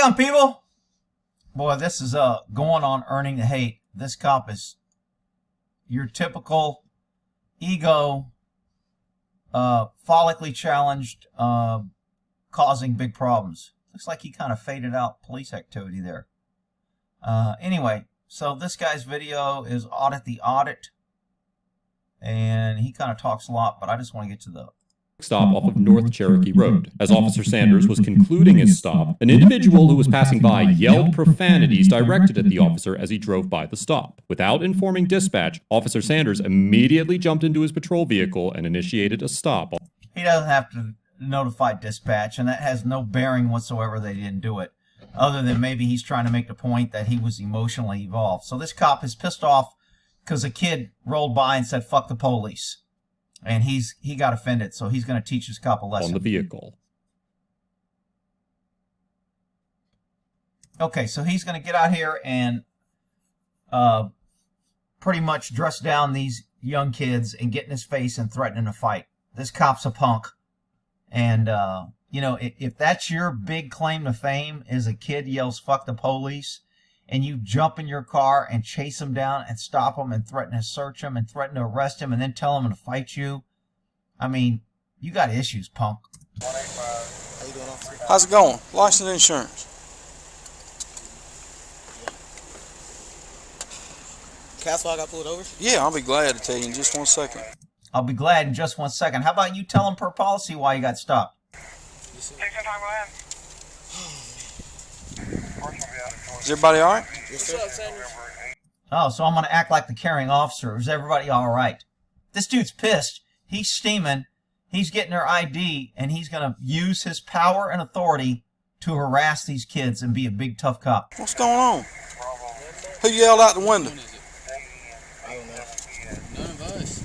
on, people. Boy, this is going on earning the hate. This cop is your typical ego, follically challenged, causing big problems. Looks like he kind of faded out police activity there. Anyway, so this guy's video is Audit the Audit, and he kind of talks a lot, but I just want to get to the stop off of North Cherokee Road. As Officer Sanders was concluding his stop, an individual who was passing by yelled profanities directed at the officer as he drove by the stop. Without informing dispatch, Officer Sanders immediately jumped into his patrol vehicle and initiated a stop. He doesn't have to notify dispatch, and that has no bearing whatsoever they didn't do it, other than maybe he's trying to make the point that he was emotionally involved. So this cop is pissed off because a kid rolled by and said, "Fuck the police." And he got offended, so he's going to teach this cop a lesson. On the vehicle. Okay, so he's going to get out here and pretty much dress down these young kids and get in his face and threaten to fight. This cop's a punk. And, you know, if that's your big claim to fame is a kid yells, "Fuck the police," and you jump in your car and chase him down and stop him and threaten to search him and threaten to arrest him and then tell him to fight you, I mean, you got issues, punk. How you doing, officer? How's it going? License and insurance. That's why I got pulled over? Yeah, I'll be glad to tell you in just 1 second. I'll be glad in just 1 second. How about you tell him per policy why you got stopped? Take some time, go ahead. Is everybody all right? Yes, sir. Oh, so I'm going to act like the carrying officer. Is everybody all right? This dude's pissed. He's steaming. He's getting their ID, and he's going to use his power and authority to harass these kids and be a big, tough cop. What's going on? Who yelled out the window? I don't know. None of us.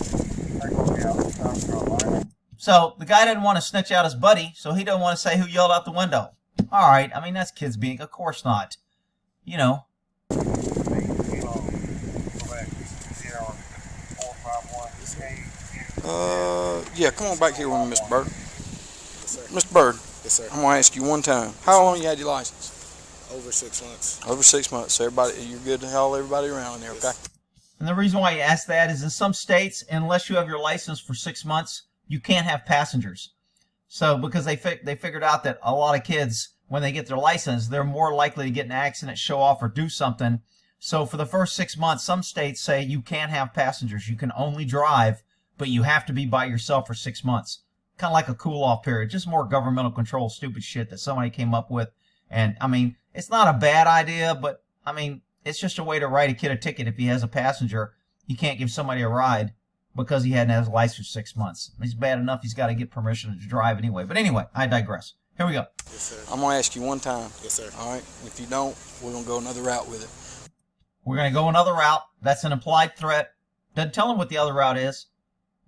So the guy didn't want to snitch out his buddy, so he didn't want to say who yelled out the window. All right. I mean, that's kids being, of course not. You know. Yeah, come on back here with me, Mr. Bird. Yes, sir. Mr. Bird. Yes, sir. I'm going to ask you one time. How long you had your license? Over 6 months. Over 6 months. So everybody, you're good to haul everybody around there, okay? And the reason why you ask that is in some states, unless you have your license for 6 months, you can't have passengers. So because they figured out that a lot of kids, when they get their license, they're more likely to get in an accident, show off, or do something. So for the first 6 months, some states say you can't have passengers. You can only drive, but you have to be by yourself for 6 months. Kind of like a cool-off period. Just more governmental control stupid shit that somebody came up with. And, I mean, it's not a bad idea, but, I mean, it's just a way to write a kid a ticket if he has a passenger. You can't give somebody a ride because he hadn't had his license for 6 months. He's bad enough, he's got to get permission to drive anyway. But anyway, I digress. Here we go. Yes, sir. I'm going to ask you one time. Yes, sir. All right? If you don't, we're going to go another route with it. We're going to go another route. That's an implied threat. Doesn't tell him what the other route is.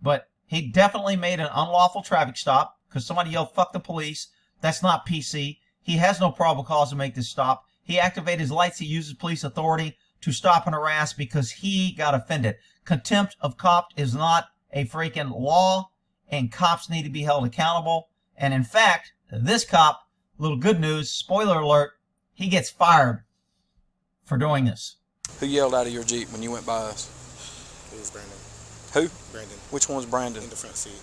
But he definitely made an unlawful traffic stop because somebody yelled, "Fuck the police." That's not PC. He has no probable cause to make this stop. He activated his lights. He uses police authority to stop and harass because he got offended. Contempt of cop is not a freaking law, and cops need to be held accountable. And in fact, this cop, little good news, spoiler alert, he gets fired for doing this. Who yelled out of your Jeep when you went by us? It was Brandon. Who? Brandon. Which one's Brandon? In the front seat.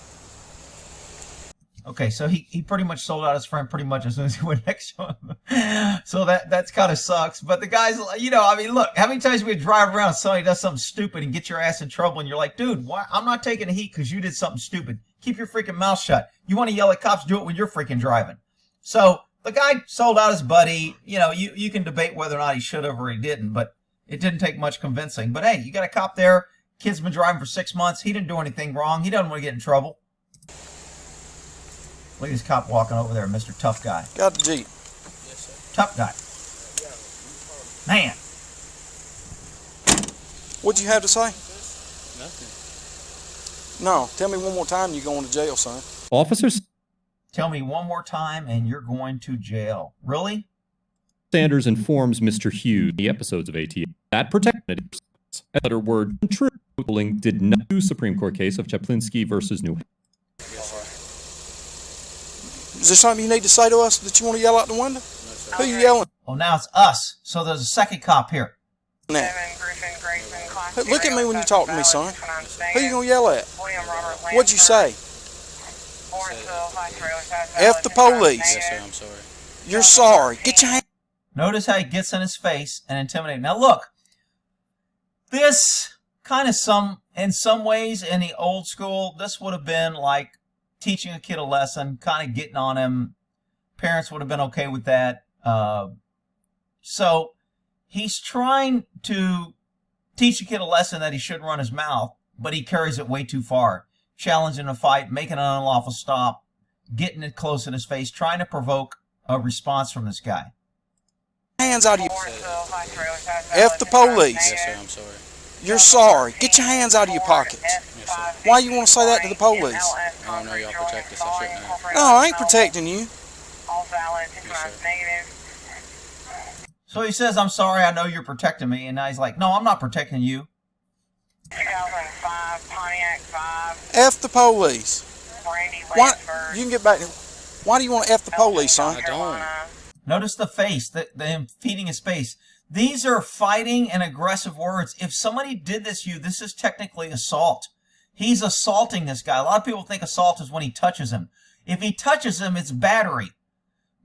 Okay, so he pretty much sold out his friend pretty much as soon as he went next to him. So that's kind of sucks. But the guys, you know, I mean, look, how many times we drive around and somebody does something stupid and get your ass in trouble and you're like, dude, why? I'm not taking the heat because you did something stupid. Keep your freaking mouth shut. You want to yell at cops, do it when you're freaking driving. So the guy sold out his buddy. You know, you can debate whether or not he should have or he didn't, but it didn't take much convincing. But hey, you got a cop there. Kid's been driving for 6 months. He didn't do anything wrong. He doesn't want to get in trouble. Look at this cop walking over there, Mr. Tough Guy. Got the Jeep. Yes, sir. Tough guy. Man. What'd you have to say? Nothing. No, tell me one more time you're going to jail, son. Officers Tell me one more time and you're going to jail. Really? Sanders informs Mr. Hughes the episodes of ATM that protected a letter word true ruling did not do Supreme Court case of Chaplinsky versus New Hampshire. Yes, sir. Is there something you need to say to us that you want to yell out the window? No, sir. Who you yelling? Oh, now it's us. So there's a second cop here. Now, look at me when you talk to me, son. Who you gonna yell at? What'd you say? F the police. Yes, sir. I'm sorry. You're sorry. Get your hand. Notice how he gets in his face and intimidates. Now look, this kind of in some ways in the old school, this would have been like teaching a kid a lesson, kind of getting on him. Parents would have been okay with that. So he's trying to teach a kid a lesson that he shouldn't run his mouth, but he carries it way too far. Challenging a fight, making an unlawful stop, getting it close in his face, trying to provoke a response from this guy. Hands out of your... F the police. Yes, sir. I'm sorry. You're sorry. Get your hands out of your pockets. Yes, sir. Why you want to say that to the police? I don't know y'all protect us. I shouldn't have. No, I ain't protecting you. So he says, I'm sorry, I know you're protecting me. And now he's like, no, I'm not protecting you. 2005 Pontiac 5. F the police. Brandy Why? Lansford. You can get back. Why do you want to F the police, son? I don't. Notice the face, him feeding his face. These are fighting and aggressive words. If somebody did this to you, this is technically assault. He's assaulting this guy. A lot of people think assault is when he touches him. If he touches him, it's battery.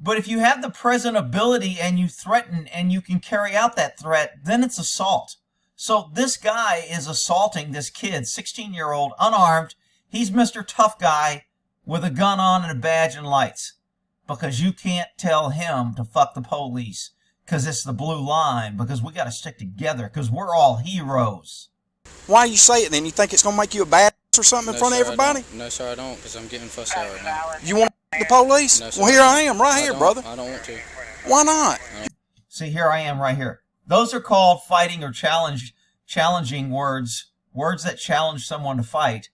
But if you have the present ability and you threaten and you can carry out that threat, then it's assault. So this guy is assaulting this kid, 16-year-old, unarmed. He's Mr. Tough Guy with a gun on and a badge and lights. Because you can't tell him to fuck the police. Because it's the blue line. Because we got to stick together. Because we're all heroes. Why you say it then? You think it's going to make you a badass or something in front of everybody? No, sir, I don't, because I'm getting fussed at right now. You want to the police? No, sir. Well, here I am, right here, brother. I don't want to. Why not? See, here I am right here. Those are called fighting or challenging words. Words that challenge someone to fight.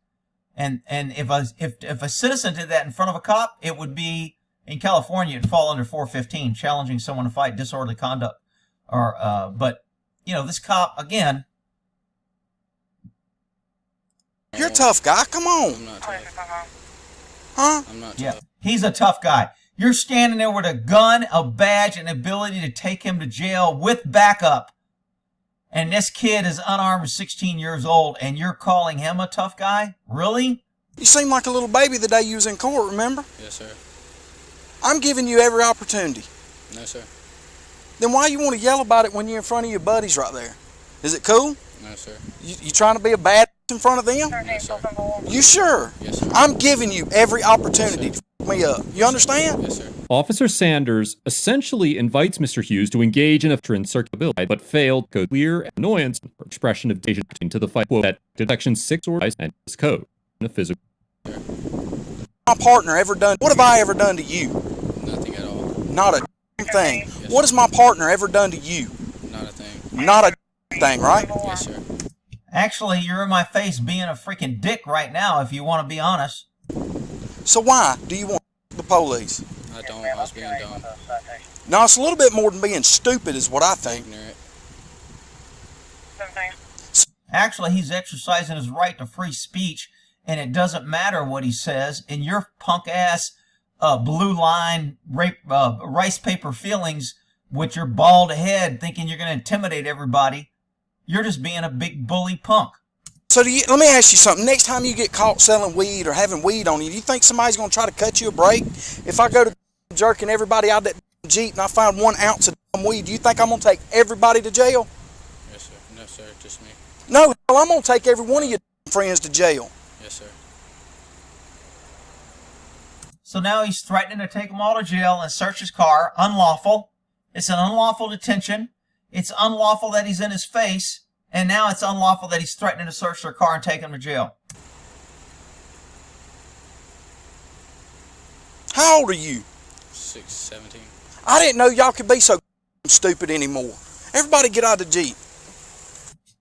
And if a citizen did that in front of a cop, it would be, in California, it'd fall under 415, challenging someone to fight, disorderly conduct. But, you know, this cop, again... You're a tough guy. Come on. I'm not tough. Huh? I'm not Yeah, tough. he's a tough guy. You're standing there with a gun, a badge, and ability to take him to jail with backup. And this kid is unarmed, 16 years old, and you're calling him a tough guy? Really? You seem like a little baby the day you was in court, remember? Yes, sir. I'm giving you every opportunity. No, sir. Then why you want to yell about it when you're in front of your buddies right there? Is it cool? No, sir. You trying to be a bad in front of them? No, sir. You sure? Yes, sir. I'm giving you every opportunity to f me up. You understand? Yes, sir. Officer Sanders essentially invites Mr. Hughes to engage in a circulability, but failed to clear annoyance or expression of detention to the fight quote that Section 6 or and this code in a physical. My partner ever done? What have I ever done to you? Nothing at all. Not a thing. Yes, What has my partner ever done to you? Not a thing. Not a thing, right? Yes, sir. Actually, you're in my face being a freaking dick right now, if you want to be honest. So why do you want the police? I don't. I was being dumb. No, it's a little bit more than being stupid is what I think. Ignorant. Actually, he's exercising his right to free speech, and it doesn't matter what he says. And your punk-ass blue line rice paper feelings with your bald head thinking you're going to intimidate everybody, you're just being a big bully punk. So let me ask you something. Next time you get caught selling weed or having weed on you, do you think somebody's going to try to cut you a break? If I go to jerking everybody out of that Jeep and I find 1 ounce of weed, do you think I'm going to take everybody to jail? Yes, sir. No, sir. Just me. No, hell, I'm going to take every one of your friends to jail. Yes, sir. So now he's threatening to take them all to jail and search his car. Unlawful. It's an unlawful detention. It's unlawful that he's in his face. And now it's unlawful that he's threatening to search their car and take them to jail. How old are you? 17. I didn't know y'all could be so stupid anymore. Everybody get out of the Jeep.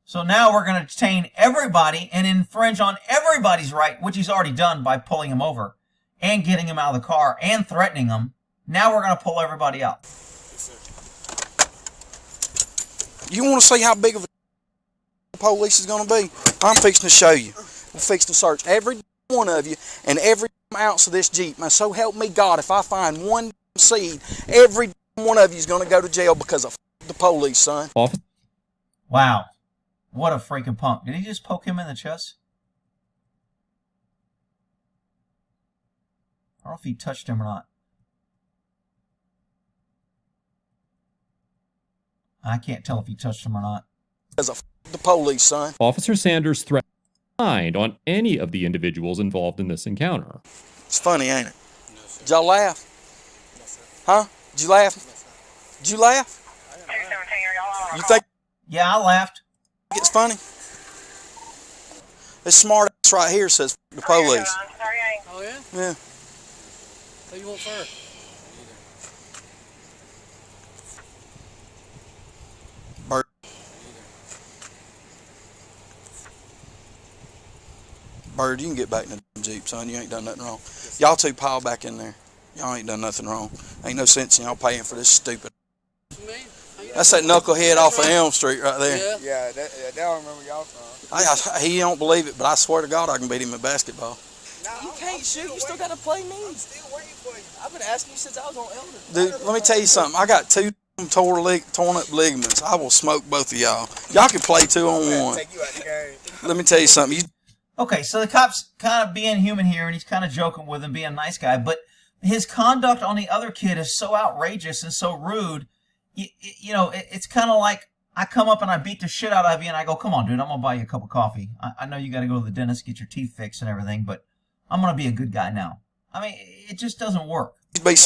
So now we're going to detain everybody and infringe on everybody's right, which he's already done by pulling him over and getting him out of the car and threatening him. Now we're going to pull everybody out. You want to see how big of a the police is going to be? I'm fixing to show you. We're fixing to search every one of you and every ounce of this Jeep. Now, so help me God, if I find one seed, every one of you is going to go to jail because of the police, son. Wow. What a freaking punk. Did he just poke him in the chest? I don't know if he touched him or not. I can't tell if he touched him or not. Because of the police, son. Officer Sanders threatened on any of the individuals involved in this encounter. It's funny, ain't it? No, sir. Did y'all laugh? Yes, sir. Huh? Did you laugh? Yes, sir. Did you laugh? 217, are y'all on? You think Yeah, I laughed. it's funny? This smart ass right here says the police. 38. Oh, yeah? Yeah. Who you want first? Bird. Bird, you can get back in the Jeep, son. You ain't done nothing wrong. Y'all two pile back in there. Y'all ain't done nothing wrong. Ain't no sense in y'all paying for this stupid. That's that knucklehead off of Elm Street right there. Yeah, that don't remember y'all from. He don't believe it, but I swear to God I can beat him at basketball. You can't shoot. You still gotta play me. I've been asking you since I was on Elder. Dude, let me tell you something. I got two torn up ligaments. I will smoke both of y'all. Y'all can play 2-on-1. Take you out the game. Let me tell you something. Okay, so the cop's kind of being human here, and he's kind of joking with him, being a nice guy, but his conduct on the other kid is so outrageous and so rude. You know, it's kind of like I come up and I beat the shit out of you, and I go, come on, dude, I'm going to buy you a cup of coffee. I know you got to go to the dentist, get your teeth fixed and everything, but I'm going to be a good guy now. I mean, it just doesn't work. You'd be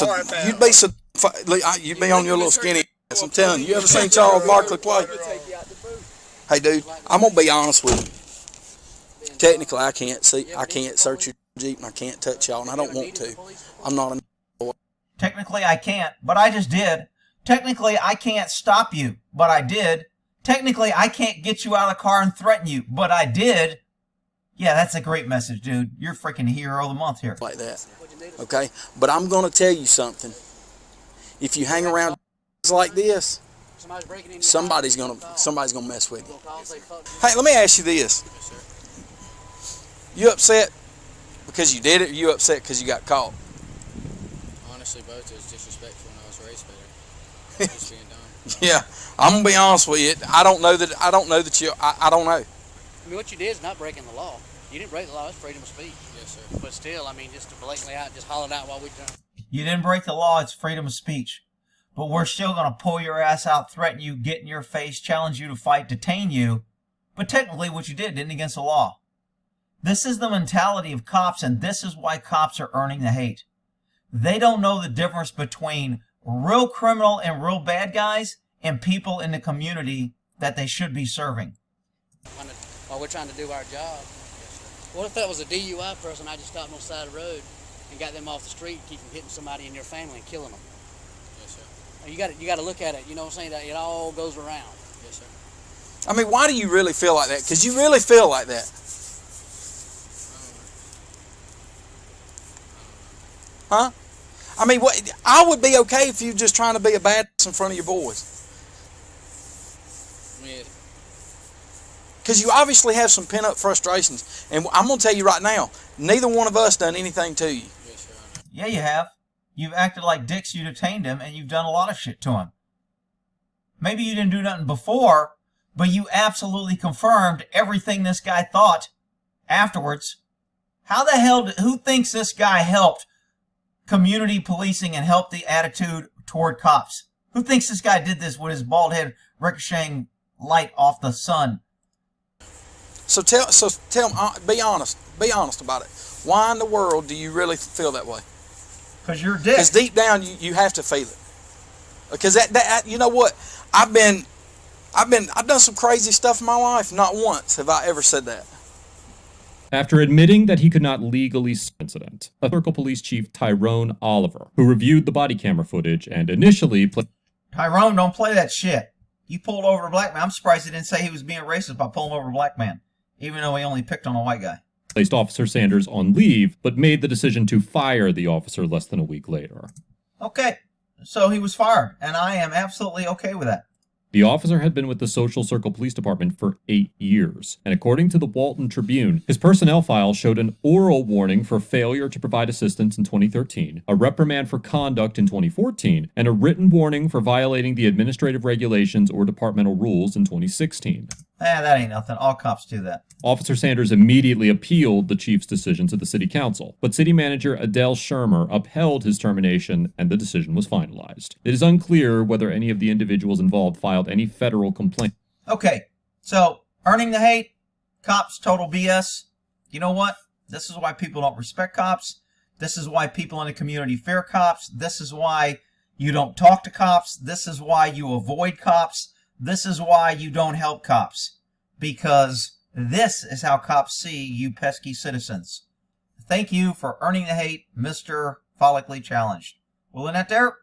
on your little skinny ass. I'm telling you. You ever seen Charles Barkley play? Hey, dude, I'm going to be honest with you. Technically, I can't search your Jeep, and I can't touch y'all, and I don't want to. I'm not a... Technically, I can't, but I just did. Technically, I can't stop you, but I did. Technically, I can't get you out of the car and threaten you, but I did. Yeah, that's a great message, dude. You're freaking hero of the month here. Like that, okay? But I'm going to tell you something. If you hang around like this, somebody's gonna mess with you. Hey, let me ask you this. You upset because you did it, or you upset because you got caught? Honestly, both. It was disrespectful when I was raised better. Just being dumb. Yeah, I'm gonna be honest with you. I don't know that you. I don't know. I mean, what you did is not breaking the law. You didn't break the law. It's freedom of speech. Yes, sir. But still, I mean, just to blatantly out, just hollering out while we done. You didn't break the law. It's freedom of speech. But we're still going to pull your ass out, threaten you, get in your face, challenge you to fight, detain you. But technically what you did isn't against the law. This is the mentality of cops, and this is why cops are earning the hate. They don't know the difference between real criminal and real bad guys and people in the community that they should be serving. While we're trying to do our job. What if that was a DUI person I just stopped on the side of the road and got them off the street and keep from hitting somebody in your family and killing them? Yes, sir. You got to look at it, you know what I'm saying? That it all goes around. Yes, sir. I mean, why do you really feel like that? Because you really feel like that. Huh? I mean, I would be okay if you just trying to be a badass in front of your boys. Because you obviously have some pent-up frustrations. And I'm going to tell you right now, neither one of us done anything to you. Yes, sir. Yeah, you have. You've acted like dicks, you detained him, and you've done a lot of shit to him. Maybe you didn't do nothing before, but you absolutely confirmed everything this guy thought afterwards. How the hell, who thinks this guy helped community policing and helped the attitude toward cops? Who thinks this guy did this with his bald head ricocheting light off the sun? So tell me, be honest about it. Why in the world do you really feel that way? Because you're a dick. Because deep down you have to feel it. Because that you know what? I've done some crazy stuff in my life. Not once have I ever said that. After admitting that he could not legally incident, a Circle Police Chief Tyrone Oliver, who reviewed the body camera footage and initially Tyrone, don't play that shit. You pulled over a black man. I'm surprised he didn't say he was being racist by pulling over a black man, even though he only picked on a white guy. Placed Officer Sanders on leave, but made the decision to fire the officer less than a week later. Okay, so he was fired, and I am absolutely okay with that. The officer had been with the Social Circle Police Department for 8 years, and according to the Walton Tribune, his personnel file showed an oral warning for failure to provide assistance in 2013, a reprimand for conduct in 2014, and a written warning for violating the administrative regulations or departmental rules in 2016. That ain't nothing. All cops do that. Officer Sanders immediately appealed the chief's decision to the city council, but city manager Adele Shermer upheld his termination and the decision was finalized. It is unclear whether any of the individuals involved filed any federal complaint. Okay, so earning the hate, cops, total BS. You know what? This is why people don't respect cops. This is why people in the community fear cops. This is why you don't talk to cops. This is why you avoid cops. This is why you don't help cops. Because this is how cops see you pesky citizens. Thank you for earning the hate, Mr. Follically Challenged. We'll end that there.